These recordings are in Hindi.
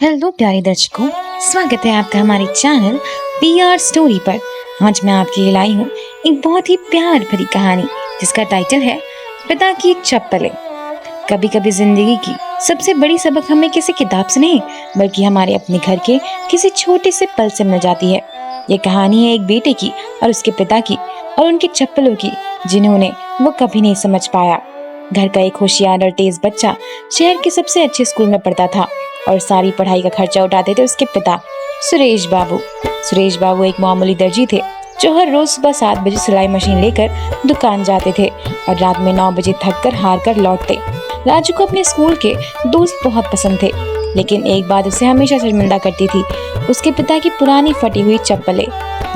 हेलो प्यारे दर्शकों, स्वागत है आपका हमारे चैनल PR स्टोरी पर। आज मैं आपके लिए लाई हूँ एक बहुत ही प्यार भरी कहानी जिसका टाइटल है पिता की एक चप्पलें। कभी कभी जिंदगी की सबसे बड़ी सबक हमें किसी किताब से नहीं बल्कि हमारे अपने घर के किसी छोटे से पल से मिल जाती है। ये कहानी है एक बेटे की और उसके पिता की और उनकी चप्पलों की, जिन्होंने वो कभी नहीं समझ पाया। घर का एक होशियार और तेज बच्चा शहर के सबसे अच्छे स्कूल में पढ़ता था और सारी पढ़ाई का खर्चा उठाते थे उसके पिता सुरेश बाबू। सुरेश बाबू एक मामूली दर्जी थे जो हर रोज सुबह 7 बजे सिलाई मशीन लेकर दुकान जाते थे और रात में 9 बजे थक कर हार कर लौटते। राजू को अपने स्कूल के दोस्त बहुत पसंद थे, लेकिन एक बात उसे हमेशा शर्मिंदा करती थी, उसके पिता की पुरानी फटी हुई चप्पलें।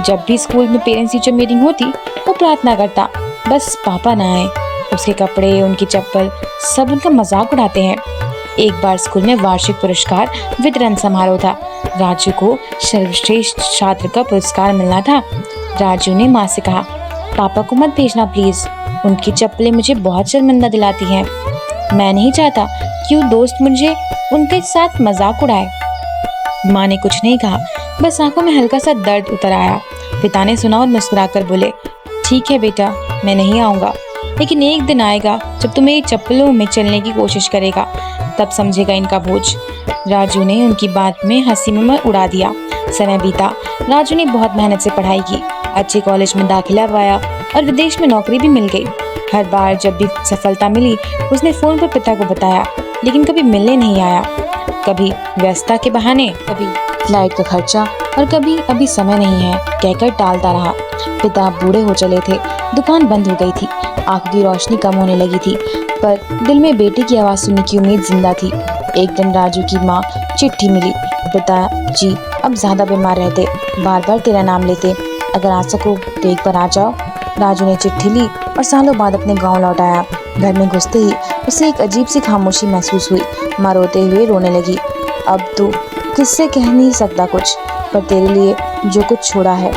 जब भी स्कूल में पेरेंट्स टीचर मीटिंग होती वो प्रार्थना करता, बस पापा ना आए। उसके कपड़े, उनकी चप्पल, सब उनका मजाक उड़ाते हैं। एक बार स्कूल में वार्षिक पुरस्कार वितरण समारोह था। राजू को सर्वश्रेष्ठ छात्र का पुरस्कार मिलना था। राजू ने माँ से कहा, पापा को मत भेजना प्लीज, उनकी चप्पलें मुझे बहुत शर्मिंदा दिलाती हैं। मैं नहीं चाहता कि वो दोस्त मुझे उनके साथ मजाक उड़ाए। माँ ने कुछ नहीं कहा, बस आंखों में हल्का सा दर्द उतर आया। पिता ने सुना और मुस्कुराकर बोले, ठीक है बेटा, मैं नहीं आऊंगा, लेकिन एक दिन आएगा जब तुम मेरी चप्पलों में चलने की कोशिश करेगा, तब समझेगा इनका बोझ। राजू ने उनकी बात में हंसी में उड़ा दिया। समय बीता, राजू ने बहुत मेहनत से पढ़ाई की, अच्छे कॉलेज में दाखिला पाया और विदेश में नौकरी भी मिल गई। हर बार जब भी सफलता मिली उसने फोन पर पिता को बताया, लेकिन कभी मिलने नहीं आया। कभी व्यस्तता के बहाने, कभी फ्लाइट का खर्चा और कभी अभी समय नहीं है कहकर टालता रहा। पिता बूढ़े हो चले थे, दुकान बंद हो गई थी, आंखों की रोशनी कम होने लगी थी, पर दिल में बेटे की आवाज सुनने की उम्मीद जिंदा थी। एक दिन राजू की माँ चिट्ठी मिली, पिताजी अब ज्यादा बीमार रहते, बार बार तेरा नाम लेते, अगर आ सको तो एक बार आ जाओ। राजू ने चिट्ठी ली और सालों बाद अपने गांव लौट आया। घर में घुसते ही उसे एक अजीब सी खामोशी महसूस हुई। माँ रोते हुए रोने लगी, अब तू किससे कह नहीं सकता कुछ, पर तेरे लिए जो कुछ छोड़ा है।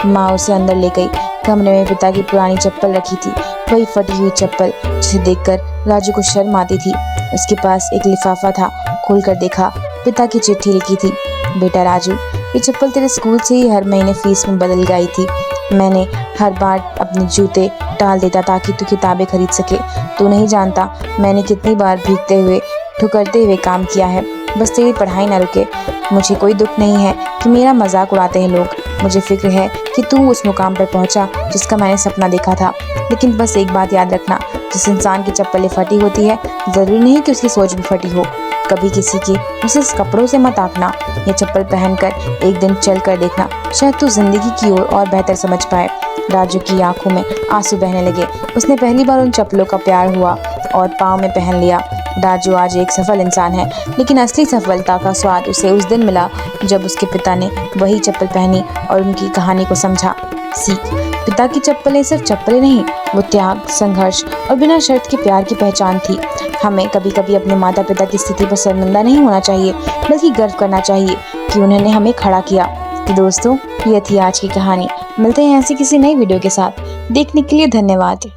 माँ उसे अंदर ले गई। कमरे में पिता की पुरानी चप्पल रखी थी, वही फटी हुई चप्पल जिसे देखकर राजू को शर्म आती थी। उसके पास एक लिफाफा था, खोलकर देखा, पिता की चिट्ठी लिखी थी, बेटा राजू, ये चप्पल तेरे स्कूल से ही हर महीने फीस में बदल गई थी। मैंने हर बार अपने जूते टाल देता ताकि तू किताबें खरीद सके। तू नहीं जानता मैंने कितनी बार भीगते हुए, ठुकरते हुए काम किया है, बस तेरी पढ़ाई ना रुके। मुझे कोई दुख नहीं है कि मेरा मजाक उड़ाते हैं लोग, मुझे फिक्र है कि तू उस मुकाम पर पहुंचा जिसका मैंने सपना देखा था। लेकिन बस एक बात याद रखना, जिस इंसान की चप्पलें फटी होती है जरूरी नहीं कि उसकी सोच भी फटी हो। कभी किसी की उसे कपड़ों से मत आंकना, ये चप्पल पहनकर एक दिन चल कर देखना, शायद तू जिंदगी की ओर और बेहतर समझ पाए। राजू की आंखों में आंसू बहने लगे। उसने पहली बार उन चप्पलों का प्यार हुआ और पाँव में पहन लिया। राजू आज एक सफल इंसान है, लेकिन असली सफलता का स्वाद उसे उस दिन मिला जब उसके पिता ने वही चप्पल पहनी और उनकी कहानी को समझा। सीख, पिता की चप्पलें सिर्फ चप्पलें नहीं, वो त्याग, संघर्ष और बिना शर्त के प्यार की पहचान थी। हमें कभी कभी अपने माता पिता की स्थिति पर शर्मिंदा नहीं होना चाहिए, बल्कि गर्व करना चाहिए कि उन्होंने हमें खड़ा किया। तो दोस्तों, ये थी आज की कहानी। मिलते हैं ऐसी किसी नई वीडियो के साथ। देखने के लिए धन्यवाद।